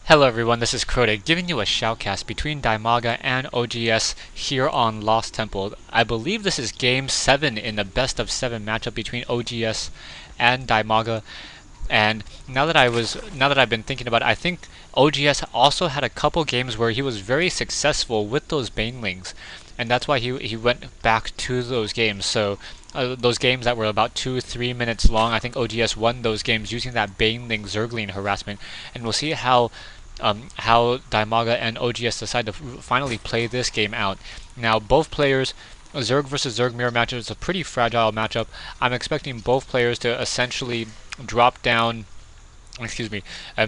Hello everyone, this is Crota giving you a shoutcast between Dimaga and oGs here on Lost Temple. I believe this is game 7 in the best of 7 matchup between oGs and Dimaga. And now that I've been thinking about it, I think oGs also had a couple games where he was very successful with those banelings, and that's why he went back to those games. So those games that were about 2-3 minutes long, I think oGs won those games using that baneling Zergling harassment, and we'll see how Dimaga and oGs decide to finally play this game out. Now, both players, Zerg versus Zerg mirror matchup is a pretty fragile matchup. I'm expecting both players to essentially drop down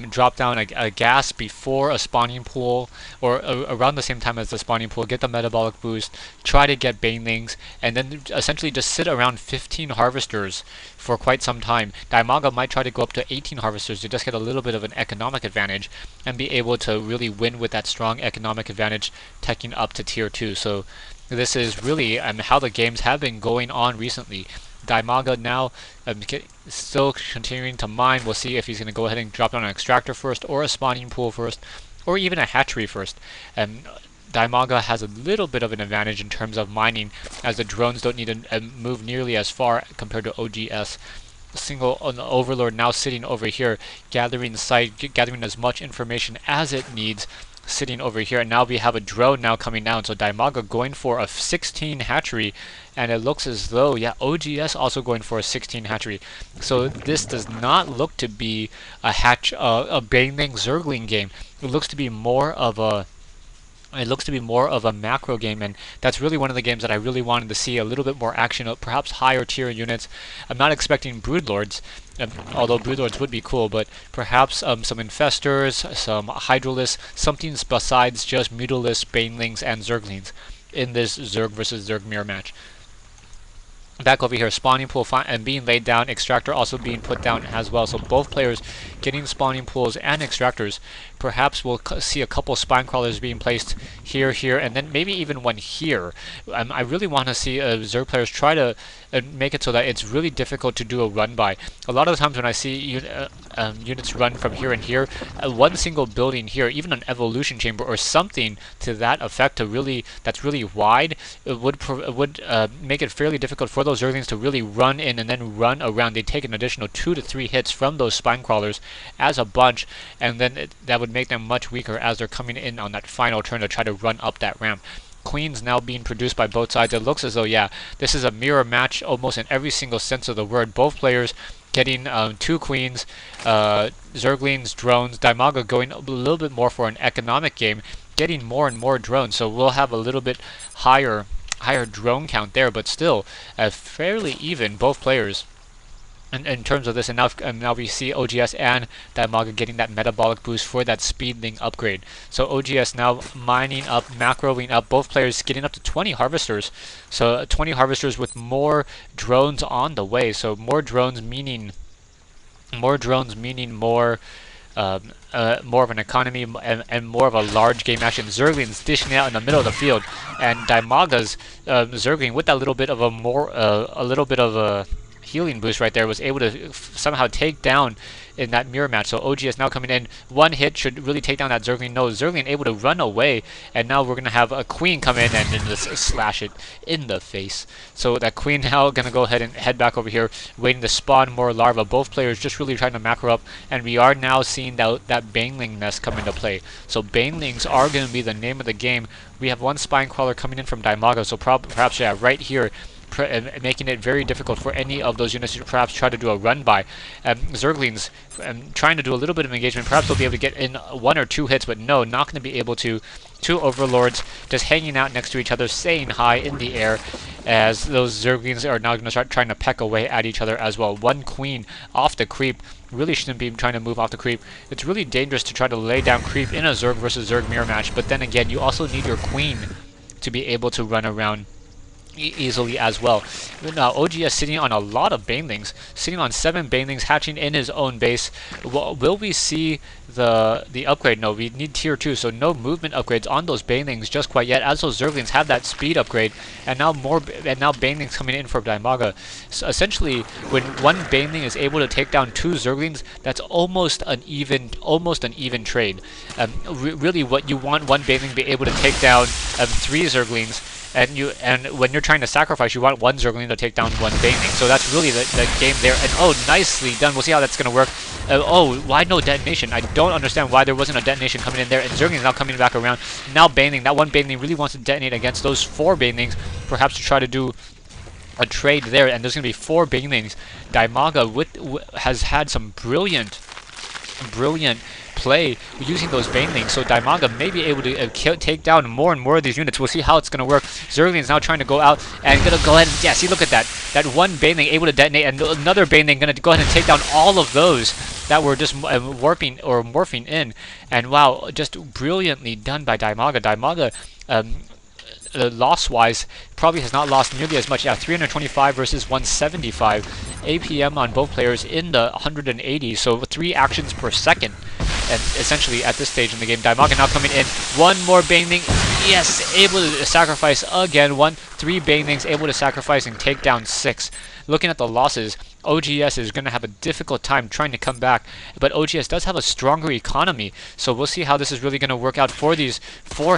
drop down a gas before a spawning pool, or around the same time as the spawning pool, get the metabolic boost, try to get banelings, and then essentially just sit around 15 harvesters for quite some time. Dimaga might try to go up to 18 harvesters to just get a little bit of an economic advantage and be able to really win with that strong economic advantage, teching up to tier 2. So this is really how the games have been going on recently. Dimaga now still continuing to mine. We'll see if he's going to go ahead and drop down an extractor first, or a spawning pool first, or even a hatchery first. Dimaga has a little bit of an advantage in terms of mining, as the drones don't need to move nearly as far compared to oGs. Single Overlord now sitting over here, gathering as much information as it needs, sitting over here. And now we have a drone now coming down, so Dimaga going for a 16 hatchery, and it looks as though, yeah, oGs also going for a 16 hatchery. So this does not look to be a baneling Zergling game. It looks to be more of a macro game, and that's really one of the games that I really wanted to see a little bit more action, perhaps higher tier units. I'm not expecting Broodlords, although Broodlords would be cool, but perhaps some Infestors, some Hydralisks, something besides just Mutalisks, Banelings, and Zerglings in this Zerg versus Zerg mirror match. Back over here, spawning pool and being laid down, extractor also being put down as well. So both players getting spawning pools and extractors. Perhaps we'll see a couple spine crawlers being placed here, and then maybe even one here. I really want to see Zerg players try to make it so that it's really difficult to do a run by. A lot of the times when I see units run from here and here, one single building here, even an evolution chamber or something to that effect, that's really wide, it would make it fairly difficult for those Zerglings to really run in and then run around. They take an additional 2 to 3 hits from those spine crawlers as a bunch, and then that would make them much weaker as they're coming in on that final turn to try to run up that ramp. Queens now being produced by both sides. It looks as though, yeah, this is a mirror match almost in every single sense of the word. Both players getting 2 queens, Zerglings, drones. Dimaga going a little bit more for an economic game, getting more and more drones. So we'll have a little bit higher drone count there, but still fairly even, both players in terms of this. And now we see oGs and Dimaga getting that metabolic boost for that speedling upgrade. So oGs now mining up, macroing up, both players getting up to 20 harvesters. So 20 harvesters with more drones on the way. So more drones meaning more of an economy and more of a large game action. Zerglings dishing out in the middle of the field, and Dimaga's Zergling with that little bit of a healing boost right there was able to somehow take down in that mirror match. So oGs now coming in, one hit should really take down that Zergling. No, Zergling able to run away, and now we're gonna have a queen come in and then just slash it in the face. So that queen now gonna go ahead and head back over here, waiting to spawn more larvae. Both players just really trying to macro up, and we are now seeing that baneling nest come into play. So banelings are gonna be the name of the game. We have one spine crawler coming in from Dimaga, so perhaps, yeah, right here, making it very difficult for any of those units to perhaps try to do a run by. Zerglings trying to do a little bit of engagement. Perhaps they'll be able to get in 1 or 2 hits, but no, not going to be able to. 2 overlords just hanging out next to each other, saying hi in the air, as those Zerglings are now going to start trying to peck away at each other as well. One queen off the creep. Really shouldn't be trying to move off the creep. It's really dangerous to try to lay down creep in a Zerg versus Zerg mirror match, but then again, you also need your queen to be able to run around easily as well. Now oGs sitting on a lot of banelings, sitting on 7 banelings, hatching in his own base. Will we see the upgrade? No, we need tier 2, so no movement upgrades on those banelings just quite yet, as those Zerglings have that speed upgrade, and now banelings coming in for Dimaga. So essentially, when one baneling is able to take down 2 Zerglings, that's almost an even trade. Really, what you want one baneling to be able to take down 3 Zerglings. And when you're trying to sacrifice, you want 1 Zergling to take down 1 Baneling. So that's really the game there. And oh, nicely done. We'll see how that's going to work. Oh, why no detonation? I don't understand why there wasn't a detonation coming in there. And Zergling is now coming back around. Now Baneling, that 1 Baneling really wants to detonate against those 4 Banelings, perhaps to try to do a trade there. And there's going to be 4 Banelings. Dimaga has had some brilliant play using those banelings, so Dimaga may be able to take down more and more of these units. We'll see how it's going to work. Zergling is now trying to go out and going to go ahead and, yeah, see, look at that. That 1 baneling able to detonate, and another baneling going to go ahead and take down all of those that were just warping or morphing in. And wow, just brilliantly done by Dimaga. Dimaga, loss-wise, probably has not lost nearly as much. Yeah, 325 versus 175. APM on both players in the 180, so 3 actions per second. And essentially, at this stage in the game, Dimaga now coming in. 1 more Baneling. Yes, able to sacrifice again. 3 Banelings able to sacrifice and take down 6. Looking at the losses, oGs is going to have a difficult time trying to come back, but oGs does have a stronger economy, so we'll see how this is really going to work out for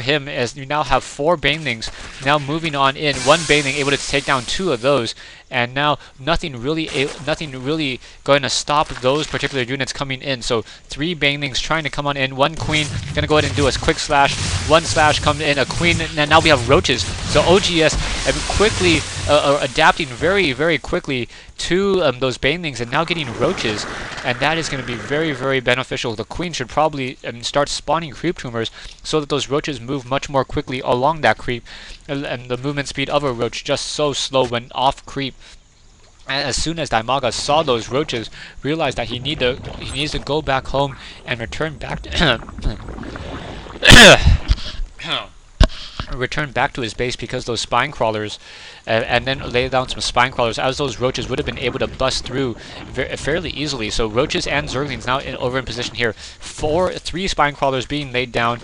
him, as you now have 4 Banelings now moving on in. 1 Baneling able to take down 2 of those, and now nothing really going to stop those particular units coming in. So 3 Banelings trying to come on in. 1 Queen going to go ahead and do a quick slash. 1 slash coming in, a Queen, and now we have Roaches. So oGs quickly adapting very quickly to those Banelings, and now getting Roaches, and that is going to be very beneficial. The Queen should probably start spawning creep tumors so that those Roaches move much more quickly along that creep, and the movement speed of a Roach just so slow when off creep. And as soon as Dimaga saw those Roaches, realized that he needs to go back home and return back to return back to his base, because those spine crawlers, and then lay down some spine crawlers, as those Roaches would have been able to bust through fairly easily. So Roaches and Zerglings now over in position here. 3 spine crawlers being laid down.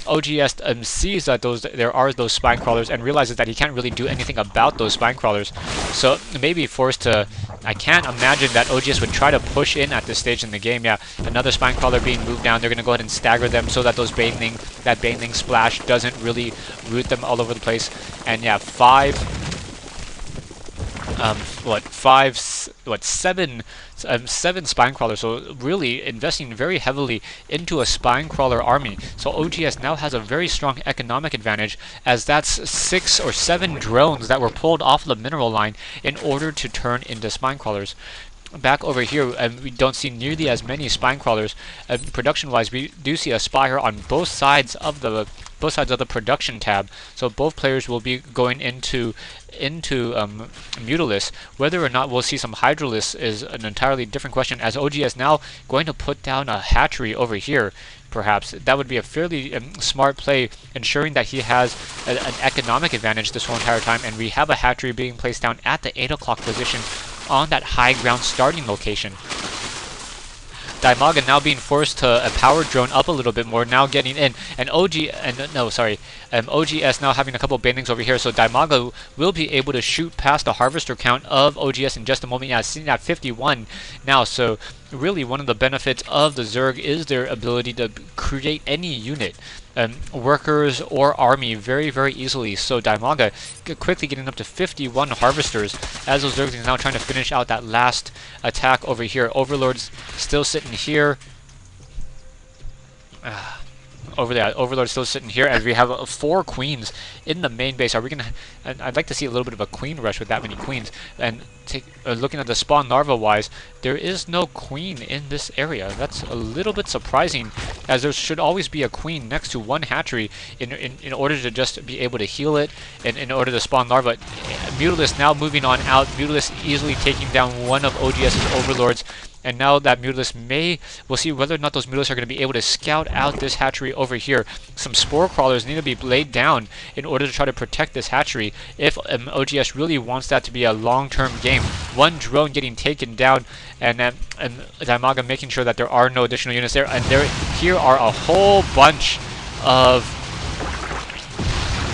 oGs sees that there are those spine crawlers and realizes that he can't really do anything about those spine crawlers. So maybe forced to. I can't imagine that oGs would try to push in at this stage in the game. Yeah, another spine crawler being moved down. They're going to go ahead and stagger them so that that Baneling splash doesn't really root them all over the place. And yeah, 7 spine crawlers, so really investing very heavily into a spine crawler army. So oGs now has a very strong economic advantage, as that's 6 or 7 drones that were pulled off the mineral line in order to turn into spine crawlers. Back over here, we don't see nearly as many spine crawlers. Production-wise, we do see a spire on both sides of the production tab, so both players will be going into Mutalisk. Whether or not we'll see some Hydralisks is an entirely different question, as oGs now going to put down a hatchery over here. Perhaps that would be a fairly smart play, ensuring that he has an economic advantage this whole entire time. And we have a hatchery being placed down at the 8 o'clock position on that high ground starting location. Dimaga now being forced to power drone up a little bit more, now getting in, and oGs now having a couple of Banelings over here, so Dimaga will be able to shoot past the harvester count of oGs in just a moment. Yeah, sitting at 51 now, so really one of the benefits of the Zerg is their ability to create any unit, workers or army, very easily. So Dimaga quickly getting up to 51 harvesters, as those Zergs are now trying to finish out that last attack over here. Overlord's still sitting here. Over there, Overlord's still sitting here, as we have 4 queens in the main base. Are we gonna? I'd like to see a little bit of a queen rush with that many queens. And looking at the spawn larva wise, there is no queen in this area. That's a little bit surprising, as there should always be a queen next to one hatchery in order to just be able to heal it, and in order to spawn larva. Mutalisk now moving on out. Mutalisk easily taking down one of oGs's overlords, and now that Mutalisk we'll see whether or not those Mutalisks are going to be able to scout out this hatchery over here. Some Spore Crawlers need to be laid down in order to try to protect this hatchery if OGS really wants that to be a long-term game. One drone getting taken down, and Dimaga making sure that there are no additional units there, and here are a whole bunch of...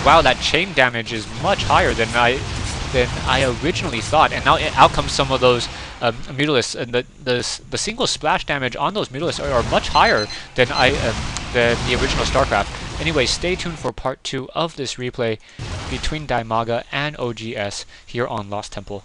Wow, that chain damage is much higher than I originally thought, and now out comes some of those Mutalisks, and the single splash damage on those Mutalisks are much higher than the original StarCraft. Anyway, stay tuned for part 2 of this replay between Dimaga and oGs here on Lost Temple.